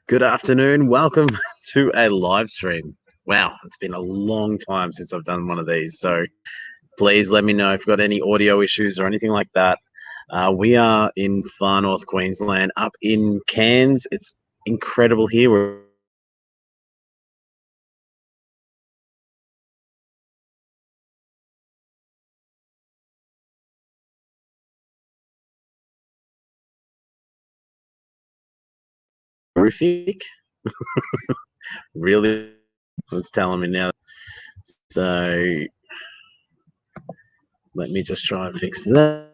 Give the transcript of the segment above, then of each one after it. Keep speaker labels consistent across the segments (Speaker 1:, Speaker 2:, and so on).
Speaker 1: Good afternoon. Welcome to a live stream. Wow, it's been a long time since I've done one of these. So please let me know if you've got any audio issues or anything like that. We are in far north Queensland, up in Cairns. It's incredible here. We're horrific. Really, it's telling me now. So let me just try and fix that.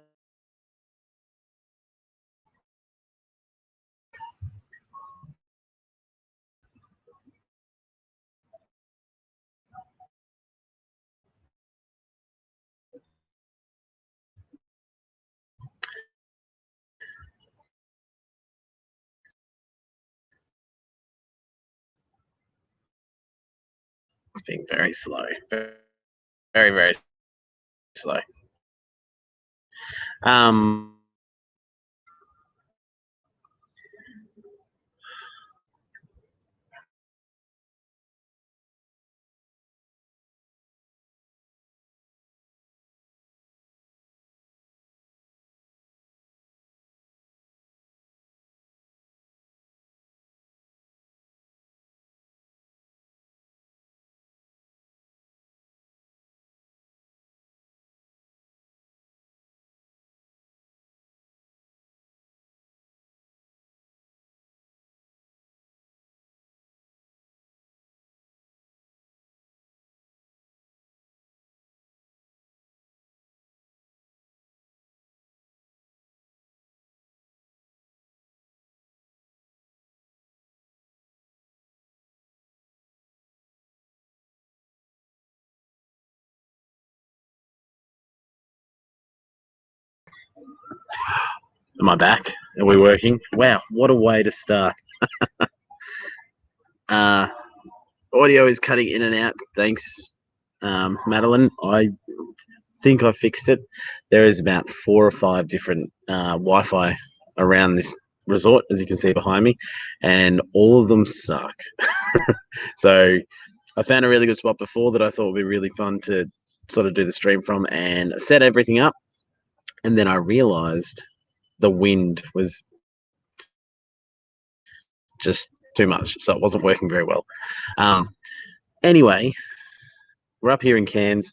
Speaker 1: It's being very slow. Very, very slow. Am I back? Are we working? Wow, what a way to start. Audio is cutting in and out. Thanks, Madeline. I think I fixed it. There is about 4 or 5 different Wi-Fi around this resort, as you can see behind me, and all of them suck. So I found a really good spot before that I thought would be really fun to sort of do the stream from, and set everything up. And then I realized the wind was just too much, so it wasn't working very well. Anyway, we're up here in Cairns.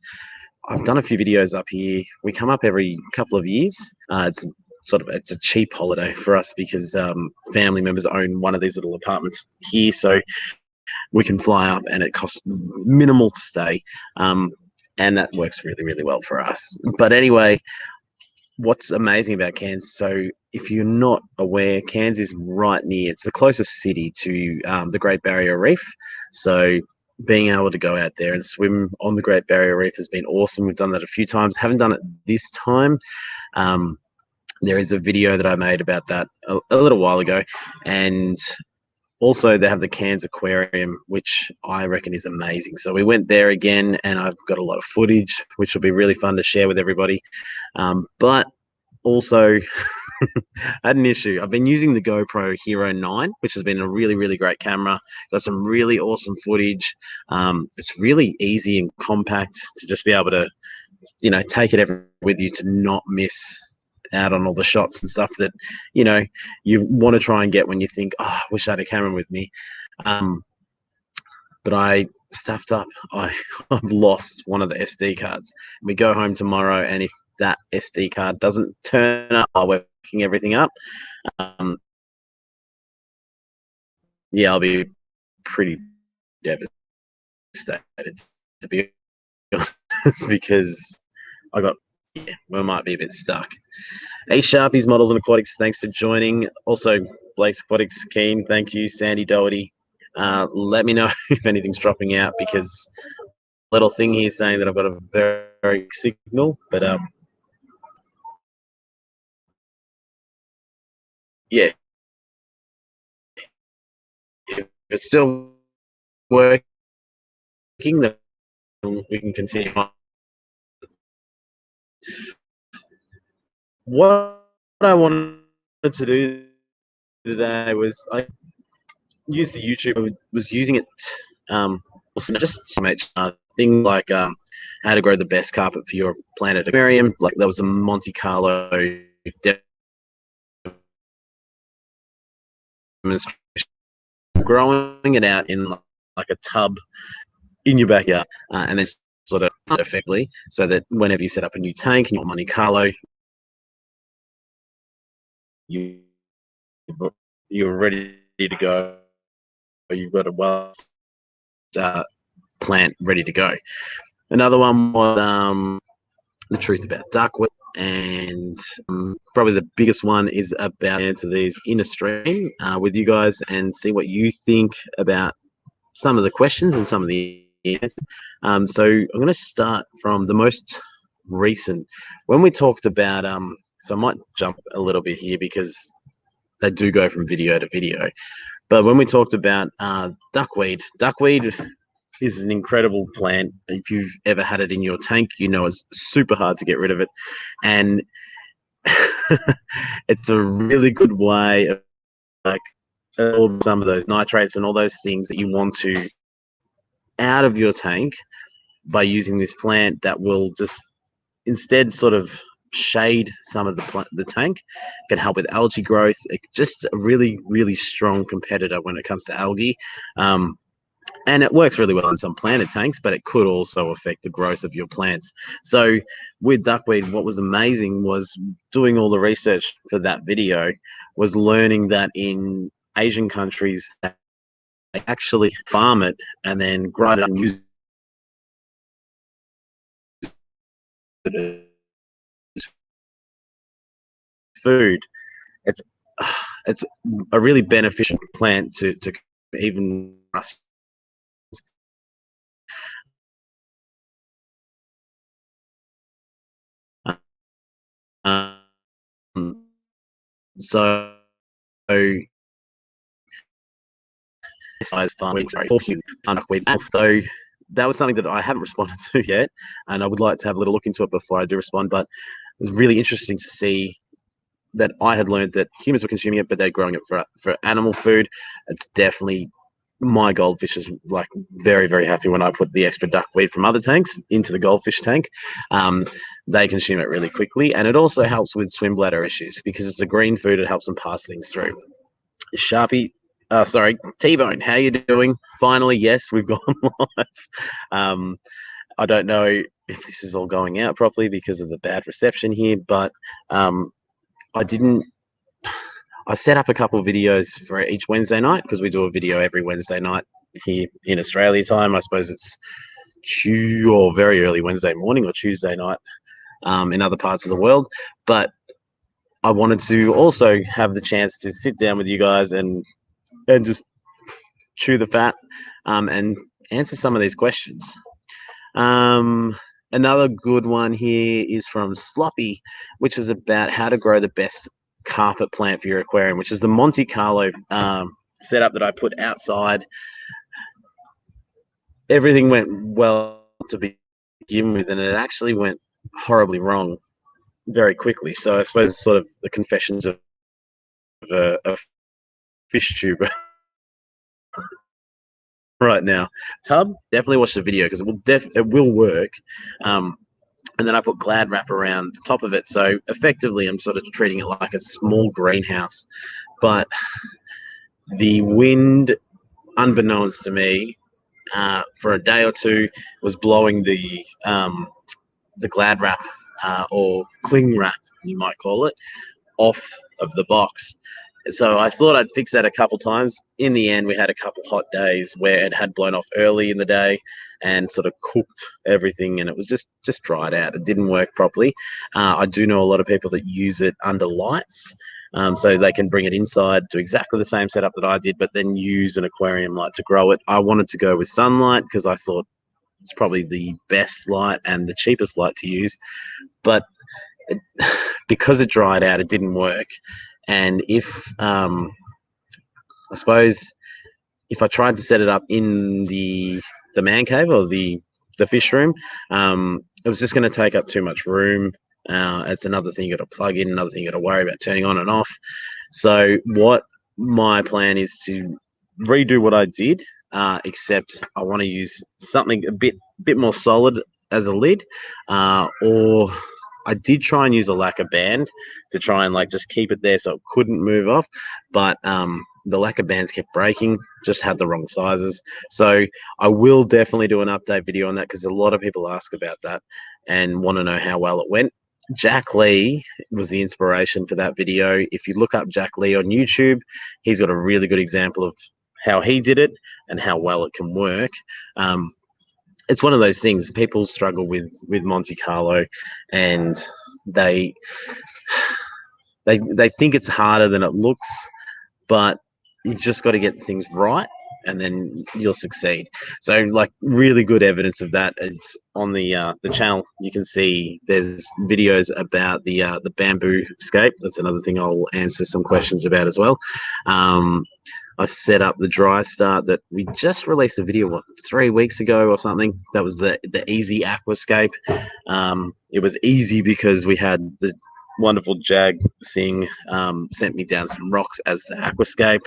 Speaker 1: I've done a few videos up here. We come up every couple of years. It's a cheap holiday for us because family members own one of these little apartments here, so we can fly up and it costs minimal to stay, and that works really, really well for us. But anyway, what's amazing about Cairns, so if you're not aware, Cairns is right near, it's the closest city to the Great Barrier Reef. So being able to go out there and swim on the Great Barrier Reef has been awesome. We've done that a few times. Haven't done it this time. There is a video that I made about that a little while ago. And also they have the Cairns Aquarium, which I reckon is amazing. So we went there again, and I've got a lot of footage, which will be really fun to share with everybody. But also, I had an issue. I've been using the GoPro Hero 9, which has been a really, really great camera. Got some really awesome footage. It's really easy and compact to just be able to, take it everywhere with you to not miss out on all the shots and stuff that, you know, you want to try and get when you think, oh, I wish I had a camera with me. But I stuffed up. I've lost one of the SD cards. We go home tomorrow, and if that SD card doesn't turn up while we're picking everything up, yeah, I'll be pretty devastated, to be honest, because we might be a bit stuck. Hey, Sharpies, Models and Aquatics, thanks for joining. Also, Blake's Aquatics, Keen, thank you. Sandy Doherty, let me know if anything's dropping out, because little thing here saying that I've got a very, very signal, but yeah, if it's still working, then we can continue on. What I wanted to do today was I used the YouTube. I was using it just so much things like how to grow the best carpet for your plant at aquarium. Like there was a Monte Carlo demonstration, growing it out in like a tub in your backyard, and then sort of effectively, so that whenever you set up a new tank in your Monte Carlo, you're ready to go. You've got a well plant ready to go. Another one was the truth about duckweed, and probably the biggest one is about answer these in a stream with you guys and see what you think about some of the questions and some of the answers. So I'm going to start from the most recent. When we talked about, so I might jump a little bit here because they do go from video to video. But when we talked about duckweed is an incredible plant. If you've ever had it in your tank, you know it's super hard to get rid of it. And it's a really good way of like some of those nitrates and all those things that you want to out of your tank by using this plant that will just instead sort of shade some of the tank. It can help with algae growth. It's just a really, really strong competitor when it comes to algae. And it works really well in some planted tanks, but it could also affect the growth of your plants. So with duckweed, what was amazing was doing all the research for that video was learning that in Asian countries, they actually farm it and then grind it up and use it as food. It's a really beneficial plant to even us. So size farming talking duckweed. So that was something that I haven't responded to yet, and I would like to have a little look into it before I do respond. But it was really interesting to see that I had learned that humans were consuming it, but they're growing it for animal food. It's definitely my goldfish is like very, very happy when I put the extra duckweed from other tanks into the goldfish tank. They consume it really quickly, and it also helps with swim bladder issues because it's a green food. It helps them pass things through. Sharpie, sorry, T-Bone, how you doing? Finally, yes, we've gone live. I don't know if this is all going out properly because of the bad reception here, but I set up a couple of videos for each Wednesday night because we do a video every Wednesday night here in Australia time. I suppose it's or very early Wednesday morning or Tuesday night in other parts of the world. But I wanted to also have the chance to sit down with you guys and just chew the fat and answer some of these questions. Another good one here is from Sloppy, which is about how to grow the best carpet plant for your aquarium, which is the Monte Carlo setup that I put outside. Everything went well to begin with, and it actually went horribly wrong very quickly. So I suppose it's sort of the confessions of a fish tuber right now. Tub, definitely watch the video because it will work. and then I put Glad wrap around the top of it. So effectively, I'm sort of treating it like a small greenhouse. But the wind, unbeknownst to me, for a day or two, was blowing the Glad wrap or cling wrap, you might call it, off of the box. So I thought I'd fix that a couple times. In the end, we had a couple hot days where it had blown off early in the day and sort of cooked everything, and it was just dried out. It didn't work properly. I do know a lot of people that use it under lights, so they can bring it inside, do exactly the same setup that I did, but then use an aquarium light to grow it. I wanted to go with sunlight because I thought it's probably the best light and the cheapest light to use, but it, because it dried out, it didn't work. And if I suppose if I tried to set it up in the man cave or the fish room, it was just going to take up too much room. It's another thing you got to plug in, another thing you got to worry about turning on and off. So what my plan is to redo what I did, except I want to use something a bit more solid as a lid, or I did try and use a lacquer band to try and like just keep it there so it couldn't move off, but the lacquer bands kept breaking, just had the wrong sizes. So I will definitely do an update video on that because a lot of people ask about that and want to know how well it went. Jack Lee was the inspiration for that video. If you look up Jack Lee on YouTube, he's got a really good example of how he did it and how well it can work. It's one of those things people struggle with Monte Carlo, and they think it's harder than it looks, but you just got to get things right and then you'll succeed. So like really good evidence of that is on the channel. You can see there's videos about the bamboo scape. That's another thing I'll answer some questions about as well. I set up the dry start that we just released a video 3 weeks ago or something. That was the easy aquascape. It was easy because we had the wonderful Jag Singh sent me down some rocks as the aquascape,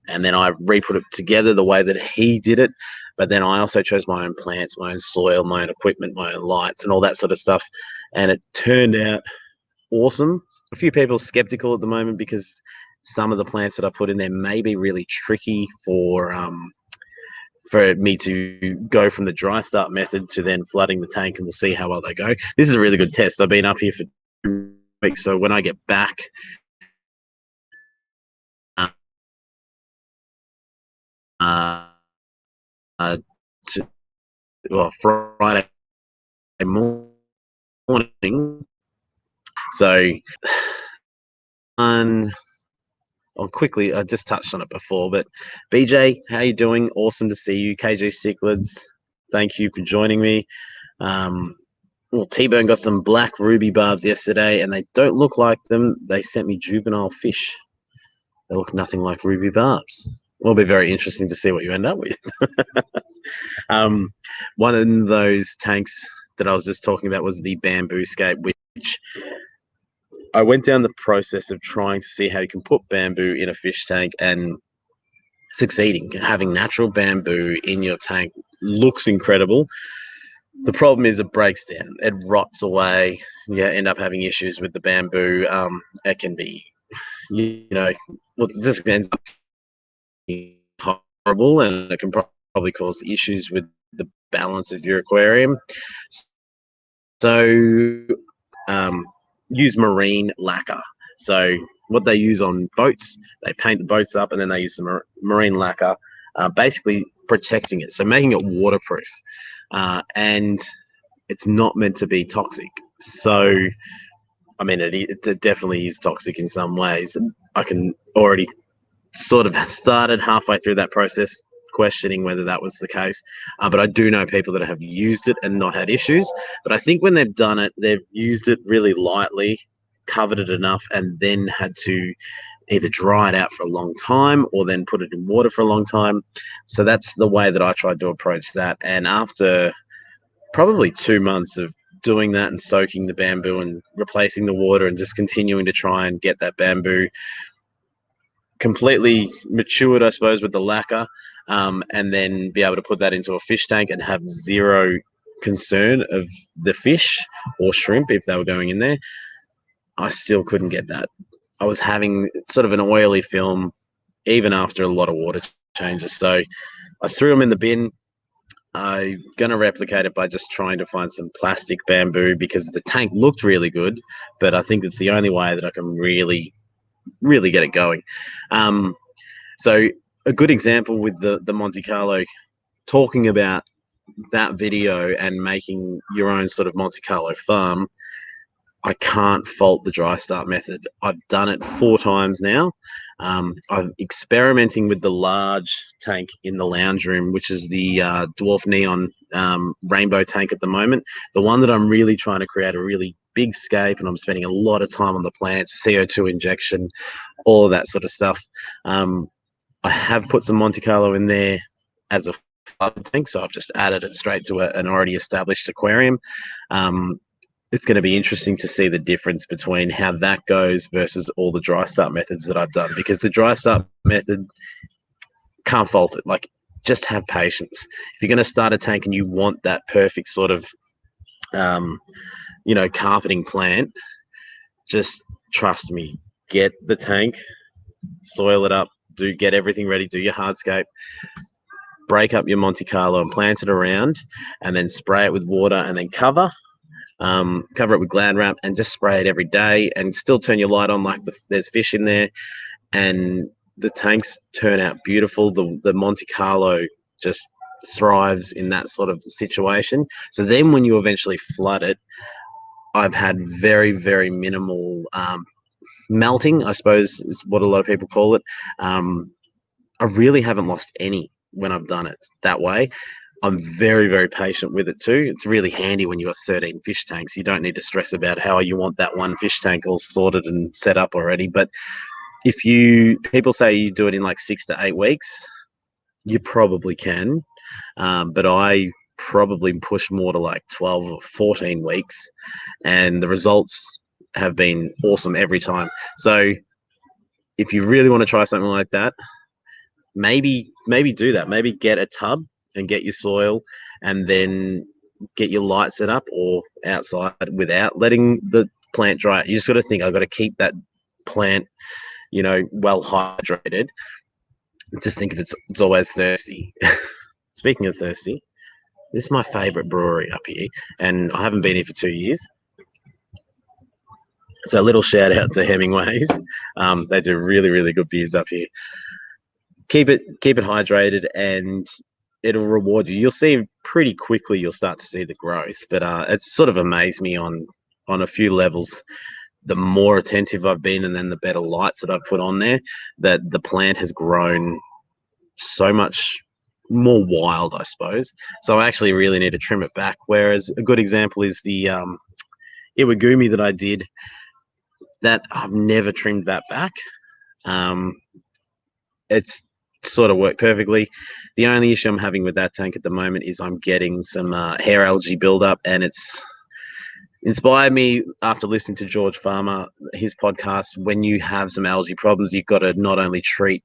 Speaker 1: and then I re-put it together the way that he did it. But then I also chose my own plants, my own soil, my own equipment, my own lights, and all that sort of stuff. And it turned out awesome. A few people are skeptical at the moment because some of the plants that I put in there may be really tricky for me to go from the dry start method to then flooding the tank, and we'll see how well they go. This is a really good test. I've been up here for 2 weeks, so when I get back to Friday morning, so quickly, I just touched on it before, but BJ, how you doing? Awesome to see you. KG Cichlids, thank you for joining me. Well, T-Bone got some black ruby barbs yesterday, and they don't look like them. They sent me juvenile fish. They look nothing like ruby barbs. It'll be very interesting to see what you end up with. One of those tanks that I was just talking about was the bamboo scape, which I went down the process of trying to see how you can put bamboo in a fish tank and succeeding. Having natural bamboo in your tank looks incredible. The problem is it breaks down. It rots away. You end up having issues with the bamboo. It can be, well, it just ends up being horrible, and it can probably cause issues with the balance of your aquarium. So use marine lacquer. So what they use on boats, they paint the boats up and then they use the marine lacquer, basically protecting it, so making it waterproof. And it's not meant to be toxic. So, I mean, it definitely is toxic in some ways. I can already sort of started halfway through that process questioning whether that was the case. But I do know people that have used it and not had issues. But I think when they've done it, they've used it really lightly, covered it enough, and then had to either dry it out for a long time or then put it in water for a long time. So that's the way that I tried to approach that. And after probably 2 months of doing that and soaking the bamboo and replacing the water and just continuing to try and get that bamboo completely matured, I suppose, with the lacquer, and then be able to put that into a fish tank and have zero concern of the fish or shrimp if they were going in there, I still couldn't get that. I was having sort of an oily film even after a lot of water changes. So I threw them in the bin. I'm going to replicate it by just trying to find some plastic bamboo because the tank looked really good, but I think it's the only way that I can really, really get it going. So a good example with the Monte Carlo, talking about that video and making your own sort of Monte Carlo farm, I can't fault the dry start method. I've done it 4 times now. I'm experimenting with the large tank in the lounge room, which is the Dwarf Neon rainbow tank at the moment. The one that I'm really trying to create a really big scape, and I'm spending a lot of time on the plants, CO2 injection, all of that sort of stuff. I have put some Monte Carlo in there as a flood tank, so I've just added it straight to an already established aquarium. It's going to be interesting to see the difference between how that goes versus all the dry start methods that I've done, because the dry start method, can't fault it. Like, just have patience. If you're going to start a tank and you want that perfect sort of, carpeting plant, just trust me. Get the tank, soil it up, get everything ready, do your hardscape, break up your Monte Carlo and plant it around, and then spray it with water, and then cover it with Glad wrap, and just spray it every day, and still turn your light on like there's fish in there, and the tanks turn out beautiful. The Monte Carlo just thrives in that sort of situation. So then when you eventually flood it, I've had very, very minimal melting, I suppose is what a lot of people call it. I really haven't lost any when I've done it that way. I'm very, very patient with it too. It's really handy when you've got 13 fish tanks. You don't need to stress about how you want that one fish tank all sorted and set up already. But people say you do it in like 6 to 8 weeks, you probably can. But I probably push more to like 12 or 14 weeks, and the results have been awesome every time. So if you really want to try something like that, maybe do that. Maybe get a tub and get your soil, and then get your light set up or outside without letting the plant dry. You just got to think, I've got to keep that plant, well hydrated. Just think if it's always thirsty. Speaking of thirsty, this is my favorite brewery up here, and I haven't been here for 2 years. So a little shout out to Hemingway's. They do really, really good beers up here. Keep it hydrated, and it'll reward you. You'll see pretty quickly, you'll start to see the growth. But it's sort of amazed me on a few levels. The more attentive I've been, and then the better lights that I've put on there, that the plant has grown so much more wild, I suppose. So I actually really need to trim it back. Whereas a good example is the Iwagumi that I did, that I've never trimmed that back. It's sort of worked perfectly. The only issue I'm having with that tank at the moment is I'm getting some hair algae buildup, and it's inspired me after listening to George Farmer, his podcast. When you have some algae problems, you've got to not only treat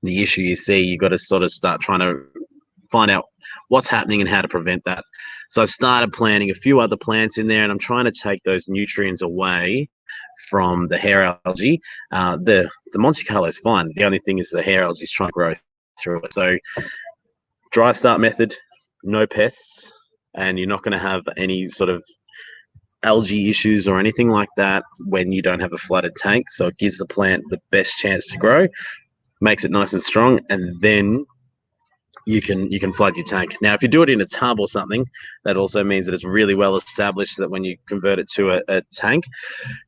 Speaker 1: the issue you see, you've got to sort of start trying to find out what's happening and how to prevent that. So I started planting a few other plants in there, and I'm trying to take those nutrients away from the hair algae. The Monte Carlo is fine. The only thing is the hair algae is trying to grow through it. So dry start method, no pests, and you're not going to have any sort of algae issues or anything like that when you don't have a flooded tank. So it gives the plant the best chance to grow, makes it nice and strong, and then you can flood your tank. Now, if you do it in a tub or something, that also means that it's really well established, that when you convert it to a tank,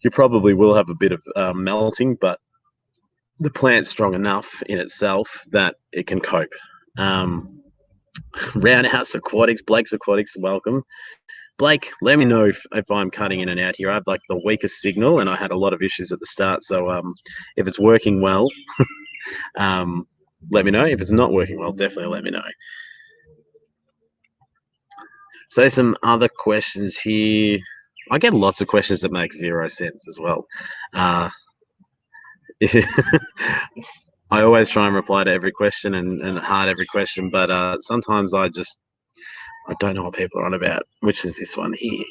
Speaker 1: you probably will have a bit of melting, but the plant's strong enough in itself that it can cope. Roundhouse Aquatics, Blake's Aquatics, welcome. Blake, let me know if I'm cutting in and out here. I have like the weakest signal, and I had a lot of issues at the start. So if it's working well, let me know. If it's not working well, definitely let me know. So some other questions here. I get lots of questions that make zero sense as well. I always try and reply to every question and heart every question, but sometimes I just I don't know what people are on about, which is this one here.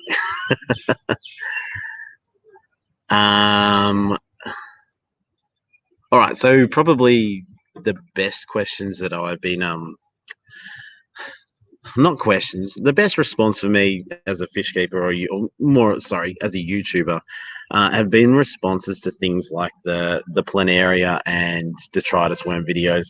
Speaker 1: All right, so probably the best questions that I've been not questions, the best response for me as a fish keeper, or more, sorry, as a YouTuber, have been responses to things like the planaria and detritus worm videos.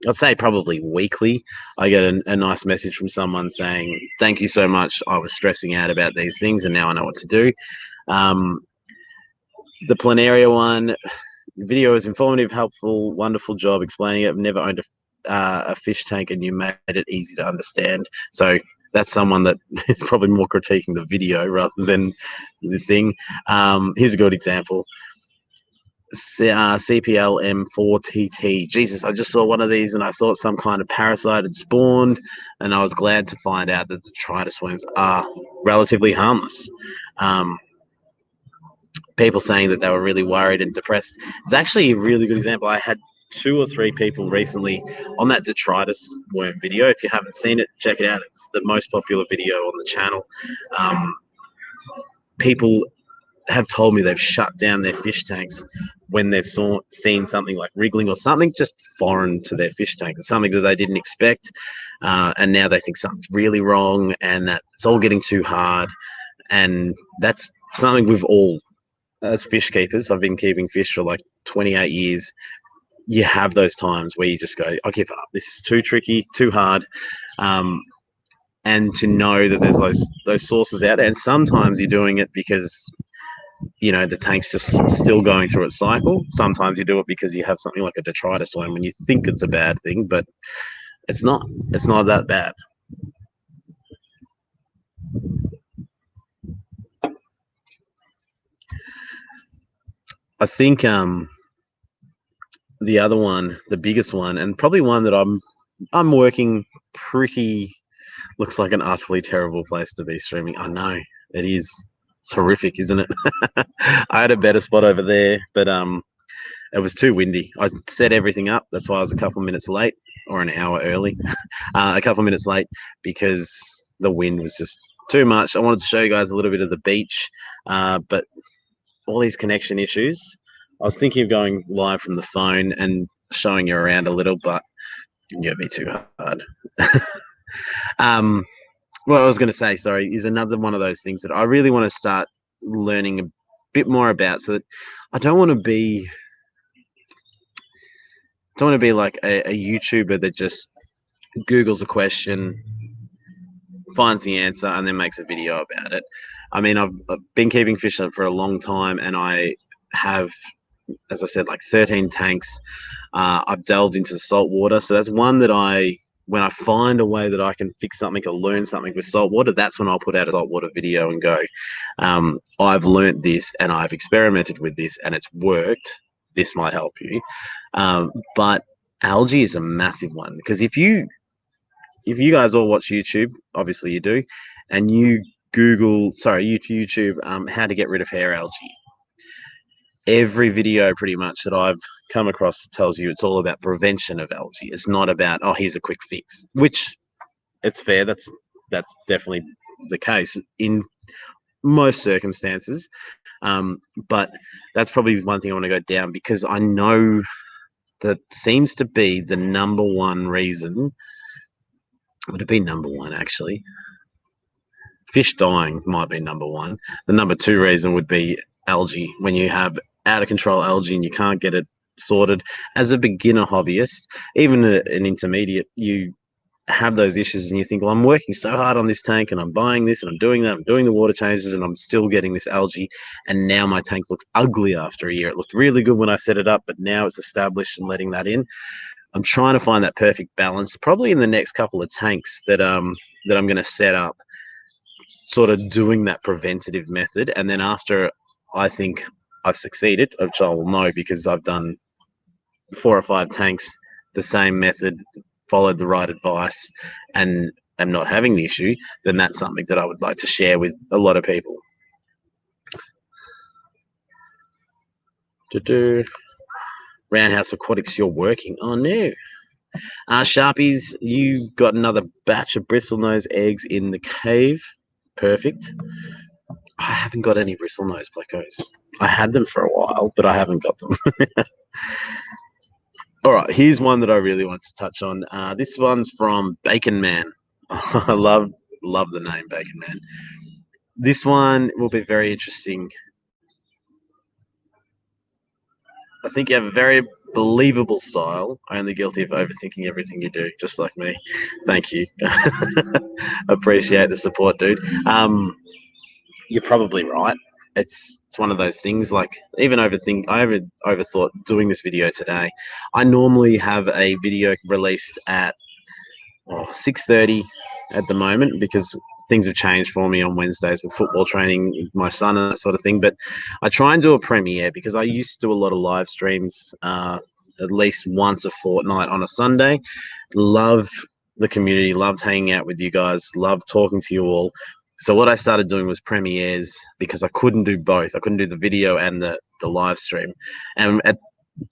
Speaker 1: I'd say probably weekly, I get a nice message from someone saying, "Thank you so much. I was stressing out about these things, and now I know what to do." Um, the planaria one video is informative, helpful, wonderful job explaining it. I've never owned a fish tank, and you made it easy to understand. So that's someone that is probably more critiquing the video rather than the thing. Here's a good example. CPL M4TT. Jesus, I just saw one of these and I thought some kind of parasite had spawned, and I was glad to find out that the detritus worms are relatively harmless. People saying that they were really worried and depressed. It's actually a really good example. I had 2 or 3 people recently on that detritus worm video. If you haven't seen it, check it out. It's the most popular video on the channel. People have told me they've shut down their fish tanks when they've seen something like wriggling or something just foreign to their fish tank. It's something that they didn't expect, and now they think something's really wrong and that it's all getting too hard. And that's something we've all, as fish keepers, I've been keeping fish for like 28 years. You have those times where you just go, I give up. This is too tricky, too hard. And to know that there's those sources out there, and sometimes you're doing it because the tank's just still going through its cycle. Sometimes you do it because you have something like a detritus worm and you think it's a bad thing, but it's not. It's not that bad. I think the other one, the biggest one, and probably one that I'm working pretty. Looks like an utterly terrible place to be streaming. I know it is. It's horrific, isn't it? I had a better spot over there, but it was too windy. I set everything up. That's why I was a couple of minutes late, or an hour early. A couple of minutes late because the wind was just too much. I wanted to show you guys a little bit of the beach, but all these connection issues. I was thinking of going live from the phone and showing you around a little, but it'd be too hard. What I was going to say, sorry, is another one of those things that I really want to start learning a bit more about, so that I don't want to be like a YouTuber that just Googles a question, finds the answer, and then makes a video about it. I mean, I've been keeping fish for a long time, and I have, as I said, like 13 tanks. I've delved into the salt water, so that's one that when I find a way that I can fix something or learn something with salt water, that's when I'll put out a salt water video and go, I've learned this and I've experimented with this and it's worked. This might help you. But algae is a massive one, because if you guys all watch YouTube, obviously you do, and you YouTube how to get rid of hair algae, every video pretty much that I've come across tells you it's all about prevention of algae. It's not about, oh, here's a quick fix, which it's fair. That's definitely the case in most circumstances. But that's probably one thing I want to go down, because I know that seems to be the number one reason. Would it be number one, actually? Fish dying might be number one. The number 2 reason would be algae. When you have out of control algae and you can't get it sorted, as a beginner hobbyist, even an intermediate, you have those issues and you think, well, I'm working so hard on this tank and I'm buying this and I'm doing that, I'm doing the water changes and I'm still getting this algae, and now my tank looks ugly after a year. It looked really good when I set it up, but now it's established and letting that in. I'm trying to find that perfect balance, probably in the next couple of tanks that I'm going to set up, sort of doing that preventative method. And then after I think I've succeeded, which I will know because I've done 4 or 5 tanks, the same method, followed the right advice, and am not having the issue, then that's something that I would like to share with a lot of people. Roundhouse Aquatics, you're working. Oh no. Sharpies, you got another batch of bristlenose eggs in the cave. Perfect. I haven't got any bristlenose pleccos. I had them for a while, but I haven't got them. All right, here's one that I really want to touch on. This one's from Bacon Man. I love the name Bacon Man. This one will be very interesting. I think you have a very believable style, only guilty of overthinking everything you do, just like me. Thank you. Appreciate the support, dude. You're probably right. It's one of those things. Like even I overthought doing this video today. I normally have a video released at 6:30 at the moment because things have changed for me on Wednesdays with football training, with my son and that sort of thing. But I try and do a premiere because I used to do a lot of live streams at least once a fortnight on a Sunday. Love the community, loved hanging out with you guys, loved talking to you all. So what I started doing was premieres because I couldn't do both. I couldn't do the video and the live stream. And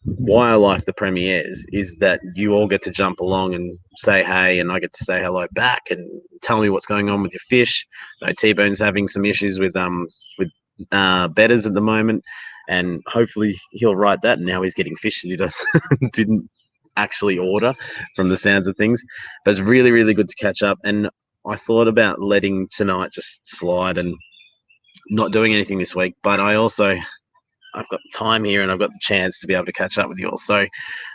Speaker 1: why I like the premieres is that you all get to jump along and say hey, and I get to say hello back and tell me what's going on with your fish. T-Bone's having some issues with bedders at the moment, and hopefully he'll write that. And now he's getting fish that he didn't actually order from the sounds of things. But it's really, really good to catch up. And I thought about letting tonight just slide and not doing anything this week, but I've got the time here and I've got the chance to be able to catch up with you all. So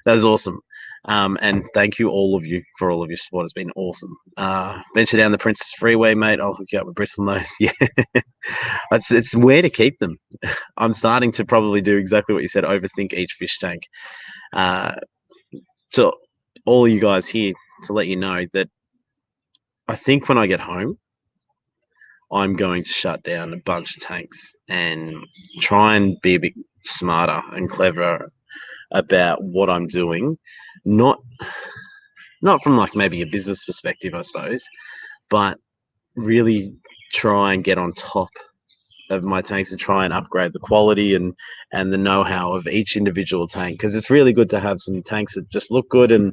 Speaker 1: that was awesome. And thank you, all of you, for all of your support. It's been awesome. Venture down the Princess Freeway, mate. I'll hook you up with bristlenose. Yeah, it's where to keep them. I'm starting to probably do exactly what you said, overthink each fish tank. So all of you guys here, to let you know that I think when I get home, I'm going to shut down a bunch of tanks and try and be a bit smarter and cleverer about what I'm doing. Not from like maybe a business perspective, I suppose, but really try and get on top of my tanks and try and upgrade the quality and the know-how of each individual tank, because it's really good to have some tanks that just look good and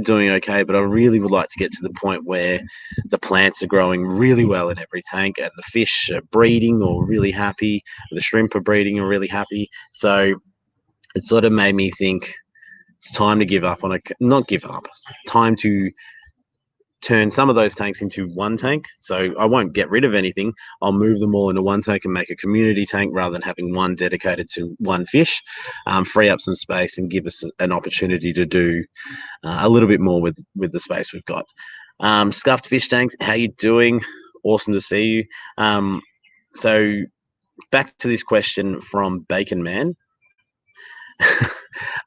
Speaker 1: doing okay, but I really would like to get to the point where the plants are growing really well in every tank and the fish are breeding or really happy, the shrimp are breeding or really happy. So it sort of made me think it's time to give up on not give up, time to turn some of those tanks into one tank. So I won't get rid of anything. I'll move them all into one tank and make a community tank rather than having one dedicated to one fish. Free up some space and give us an opportunity to do a little bit more with the space we've got. Scuffed fish tanks, how you doing? Awesome to see you. So back to this question from Bacon Man.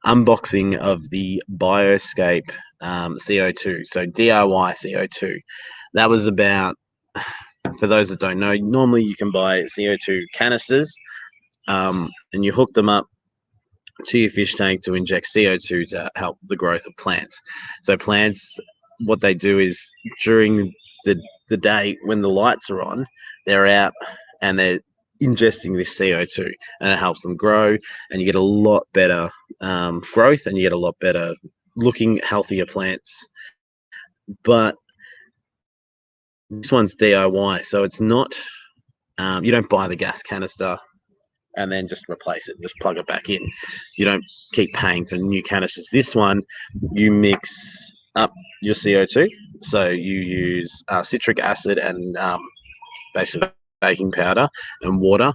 Speaker 1: Unboxing of the Bioscape CO2, so DIY CO2. That was about, for those that don't know, normally you can buy CO2 canisters and you hook them up to your fish tank to inject CO2 to help the growth of plants. So plants, what they do is during the day when the lights are on, they're out and they're ingesting this CO2 and it helps them grow, and you get a lot better growth and you get a lot better looking, healthier plants. But this one's DIY, so it's not, you don't buy the gas canister and then just replace it and just plug it back in. You don't keep paying for new canisters. This one, you mix up your CO2. So you use citric acid and basically baking powder and water,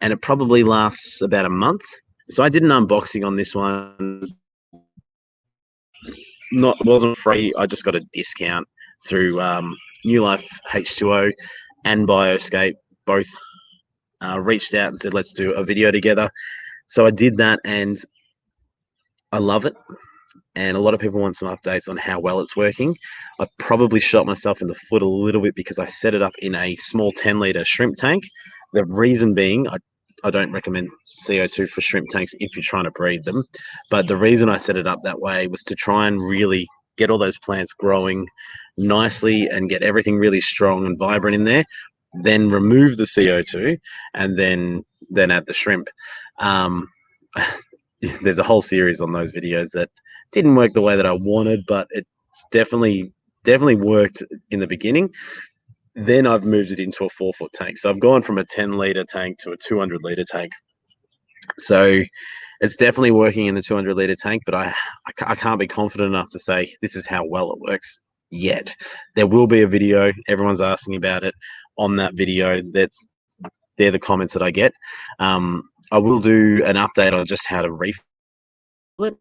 Speaker 1: and it probably lasts about a month. So I did an unboxing on this one. Wasn't free. I just got a discount through New Life H2O and Bioscape. Both reached out and said, let's do a video together. So I did that and I love it. And a lot of people want some updates on how well it's working. I probably shot myself in the foot a little bit because I set it up in a small 10-litre shrimp tank. The reason being, I don't recommend CO2 for shrimp tanks if you're trying to breed them. But the reason I set it up that way was to try and really get all those plants growing nicely and get everything really strong and vibrant in there. Then remove the CO2 and then add the shrimp. there's a whole series on those videos that didn't work the way that I wanted, but it's definitely worked in the beginning. Then I've moved it into a 4-foot tank. So I've gone from a 10-liter tank to a 200-liter tank. So it's definitely working in the 200-liter tank, but I can't be confident enough to say this is how well it works yet. There will be a video. Everyone's asking about it. On that video, they're the comments that I get. I will do an update on just how to refill it.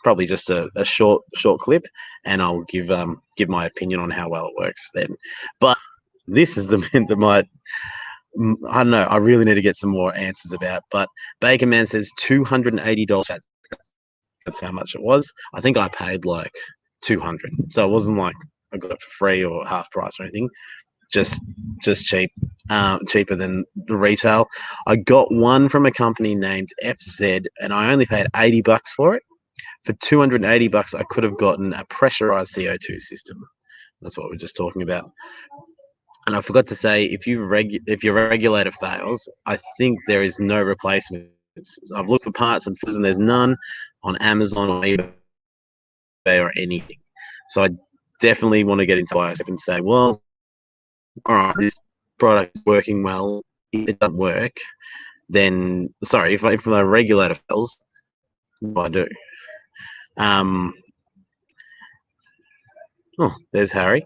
Speaker 1: Probably just a short clip, and I'll give my opinion on how well it works then. But this is the bit that might, I don't know, I really need to get some more answers about. But Baker Man says $280. That's how much it was. I think I paid like $200, so it wasn't like I got it for free or half price or anything. Just cheap, cheaper than the retail. I got one from a company named FZ, and I only paid $80 for it. For $280, I could have gotten a pressurized CO2 system. That's what we're just talking about. And I forgot to say, if your regulator fails, I think there is no replacement. I've looked for parts and there's none on Amazon or eBay or anything. So I definitely want to get into ISF and say, well, all right, this product is working well. If it doesn't work, then sorry, if my regulator fails, what do I do? Oh, there's Harry.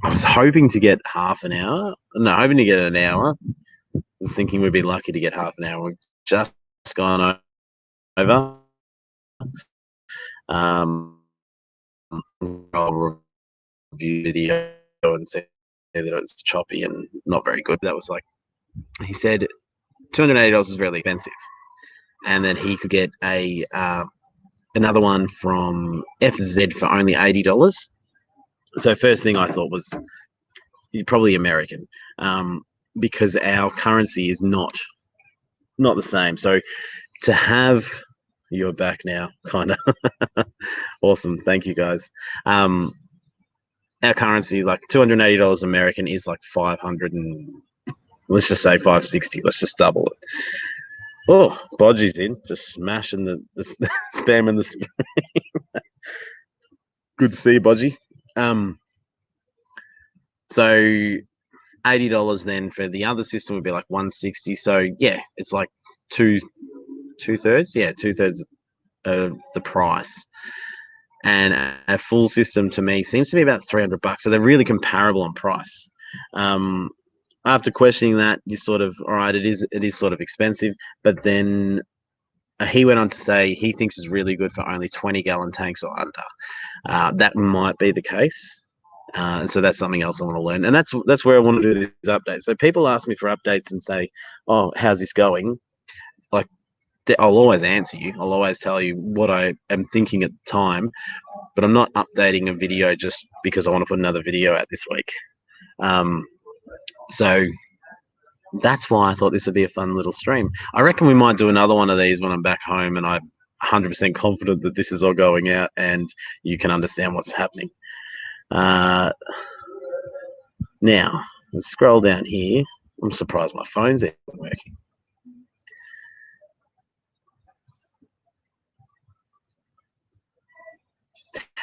Speaker 1: I was hoping to get half an hour. No, hoping to get an hour. I was thinking we'd be lucky to get half an hour. We've just gone over. I'll review video and say that it's choppy and not very good. That was like, he said $280 was really expensive. And then he could get another one from FZ for only $80. So first thing I thought was probably American, because our currency is not the same. So to have, you're back now, kind of awesome. Thank you guys. Our currency, like $280 American, is like 500 and let's just say 560. Let's just double it. Oh, Bodgy's in, just smashing the spamming the screen. Good to see you, Bodgy. So $80 then for the other system would be like 160. So yeah, it's like two-thirds. Yeah, two-thirds of the price. And a full system to me seems to be about $300. So they're really comparable on price. After questioning that, you sort of, all right, it is sort of expensive, but then he went on to say he thinks it's really good for only 20-gallon tanks or under. That might be the case. And so that's something else I want to learn. And that's where I want to do these updates. So people ask me for updates and say, oh, how's this going? Like, I'll always answer you. I'll always tell you what I am thinking at the time, but I'm not updating a video just because I want to put another video out this week. So that's why I thought this would be a fun little stream. I reckon we might do another one of these when I'm back home and I'm 100% confident that this is all going out and you can understand what's happening. Uh, Now, let's scroll down here. I'm surprised my phone's even working.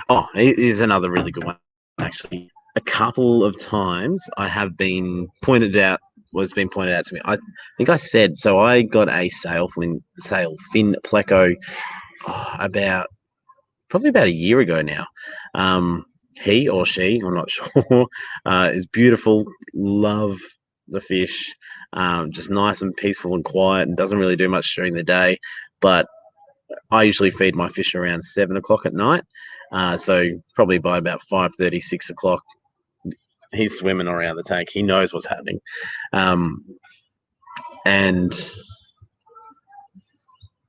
Speaker 1: Oh, here's another really good one, actually. A couple of times I have been pointed out, was being pointed out to me. I think I said, so I got a sail fin pleco about probably about a year ago now. He or she, I'm not sure, is beautiful. Love the fish. Just nice and peaceful and quiet, and doesn't really do much during the day. But I usually feed my fish around 7 o'clock at night. So probably by about 5:30, 6 o'clock, he's swimming around the tank. He knows what's happening. And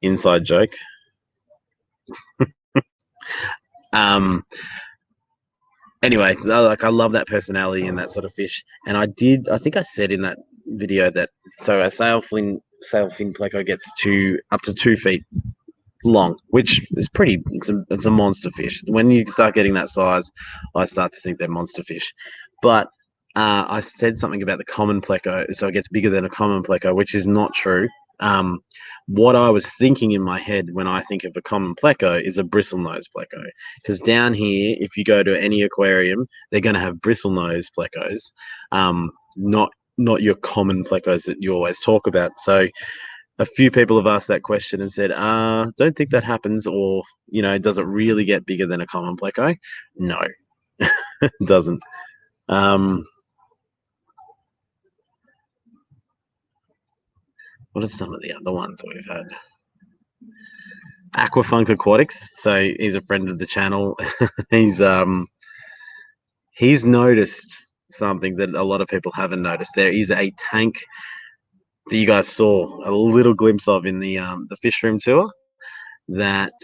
Speaker 1: inside joke. Anyway, like I love that personality and that sort of fish. And I think I said in that video that so a sailfin pleco gets to up to 2 feet long, which is pretty. It's a monster fish. When you start getting that size, I start to think they're monster fish. But I said something about the common pleco, so it gets bigger than a common pleco, which is not true. What I was thinking in my head when I think of a common pleco is a bristlenose pleco, because down here, if you go to any aquarium, they're going to have bristlenose plecos, not your common plecos that you always talk about. So a few people have asked that question and said, don't think that happens, or, does it really get bigger than a common pleco? No, it doesn't. What are some of the other ones we've had? Aquafunk Aquatics. So he's a friend of the channel. He's noticed something that a lot of people haven't noticed. There is a tank that you guys saw a little glimpse of in the fish room tour that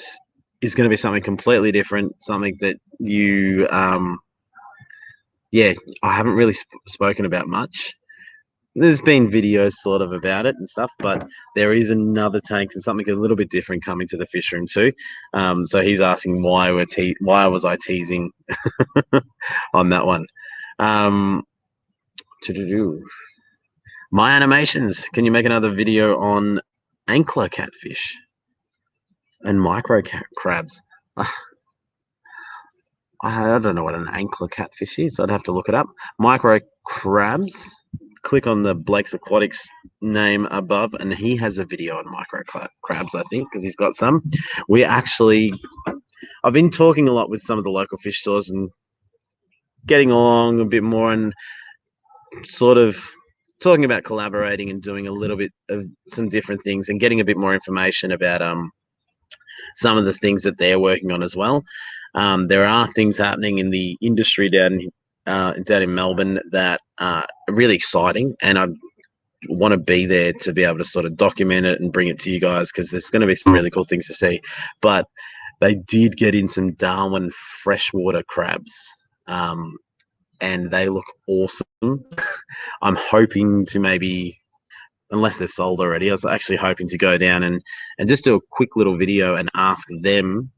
Speaker 1: is going to be something completely different, something that you I haven't really spoken about much. There's been videos sort of about it and stuff, but there is another tank and something a little bit different coming to the fish room too. So he's asking why was I teasing on that one. My animations. Can you make another video on ankler catfish and micro crabs? I don't know what an ankler catfish is. I'd have to look it up. Micro crabs. Click on the Blake's Aquatics name above, and he has a video on micro crabs, I think, because he's got some. I've been talking a lot with some of the local fish stores and getting along a bit more and sort of talking about collaborating and doing a little bit of some different things and getting a bit more information about some of the things that they're working on as well. There are things happening in the industry down in Melbourne that are really exciting, and I want to be there to be able to sort of document it and bring it to you guys, because there's going to be some really cool things to see. But they did get in some Darwin freshwater crabs, and they look awesome. I'm hoping to maybe, unless they're sold already, I was actually hoping to go down and just do a quick little video and ask them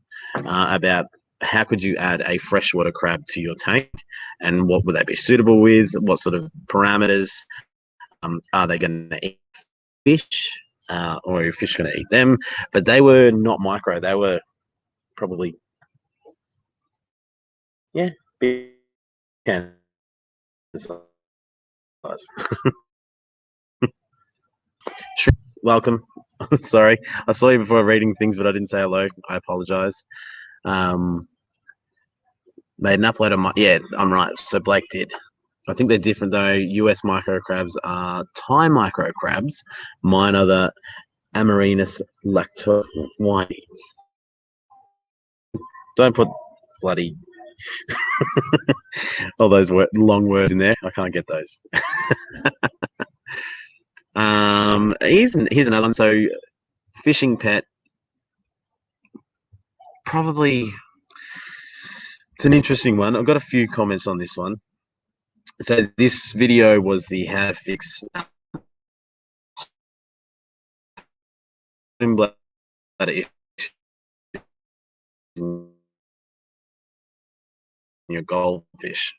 Speaker 1: about how could you add a freshwater crab to your tank, and what would they be suitable with? What sort of parameters? Are they going to eat fish, or are your fish going to eat them? But they were not micro. They were probably, big size. Welcome. Sorry, I saw you before reading things, but I didn't say hello. I apologize. Made an upload on my. Yeah, I'm right. So Blake did. I think they're different though. US micro crabs are Thai micro crabs. Mine are the Amerinus lacto. Why? Don't put bloody all those long words in there. I can't get those. Here's another one. So, fishing pet. Probably, it's an interesting one. I've got a few comments on this one. So this video was the how to fix swim bladder issues in your goldfish.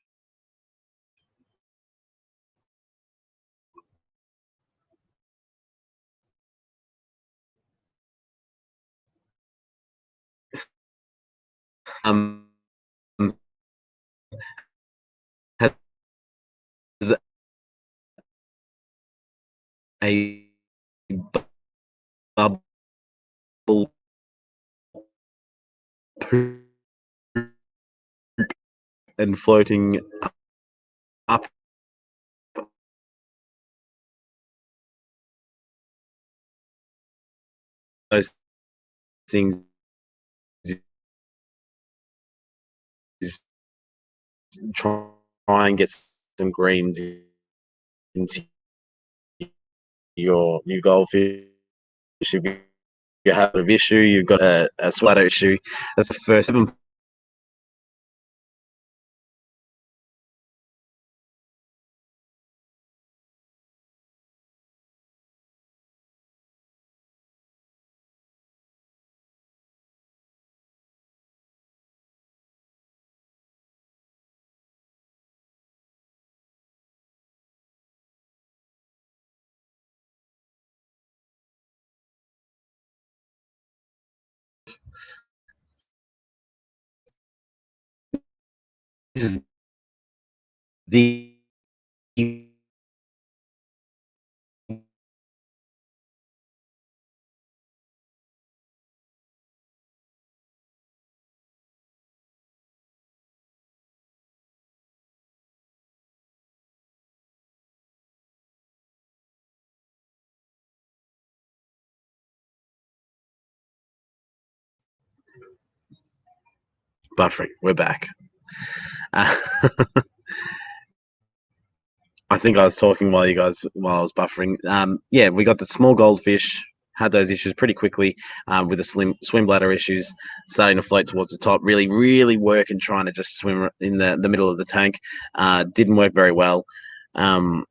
Speaker 1: Um, has a bubble poop and floating up those things is try and get some greens into your new goldfish. If you have an issue, you've got a sweater issue. That's the first. This is the buffering. We're back. Uh, I think I was talking while I was buffering. Yeah, we got the small goldfish. Had those issues pretty quickly with the swim bladder issues, starting to float towards the top. Really, really working trying to just swim in the middle of the tank. Didn't work very well. Um,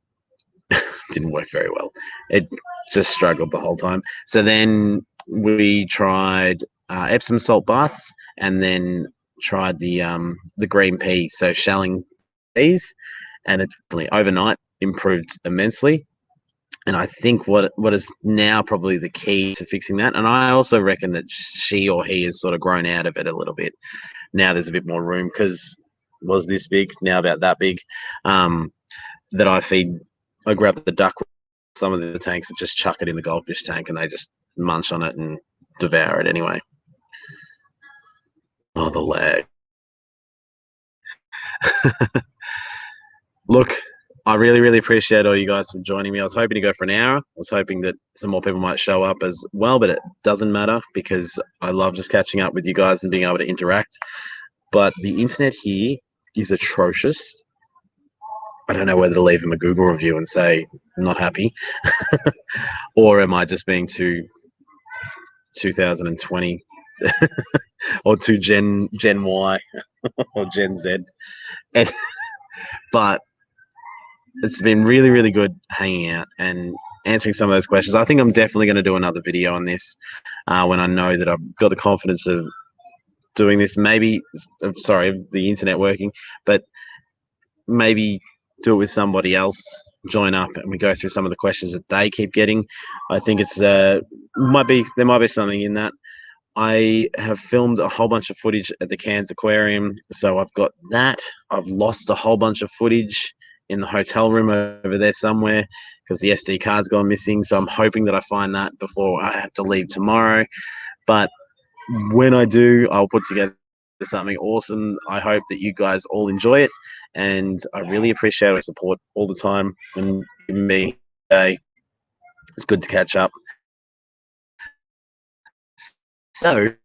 Speaker 1: didn't work very well. It just struggled the whole time. So then we tried Epsom salt baths, and then tried the green pea, so shelling peas, and it overnight improved immensely. And I think what is now probably the key to fixing that, and I also reckon that she or he has sort of grown out of it a little bit. Now there's a bit more room because was this big, now about that big. Um, that I grab the duck, some of the tanks, and just chuck it in the goldfish tank, and they just munch on it and devour it anyway. Oh, the lag. Look, I really, really appreciate all you guys for joining me. I was hoping to go for an hour. I was hoping that some more people might show up as well, but it doesn't matter because I love just catching up with you guys and being able to interact. But the internet here is atrocious. I don't know whether to leave him a Google review and say I'm not happy, or am I just being too 2020 or too Gen Y or Gen Z? And, but it's been really, really good hanging out and answering some of those questions. I think I'm definitely going to do another video on this when I know that I've got the confidence of doing this. Maybe, sorry, of the internet working, but maybe do it with somebody else. Join up and we go through some of the questions that they keep getting. I think it's might be there might be something in that. I have filmed a whole bunch of footage at the Cairns Aquarium, so I've got that. I've lost a whole bunch of footage in the hotel room over there somewhere because the SD card's gone missing. So I'm hoping that I find that before I have to leave tomorrow. But when I do, I'll put together something awesome. I hope that you guys all enjoy it, and I really appreciate your support all the time and giving me a. It's good to catch up. So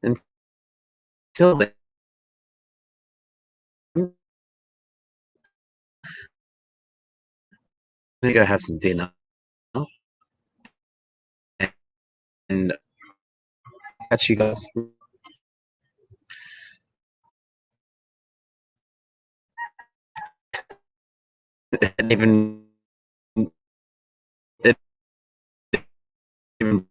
Speaker 1: until then, I'm gonna go have some dinner and catch you guys. And even even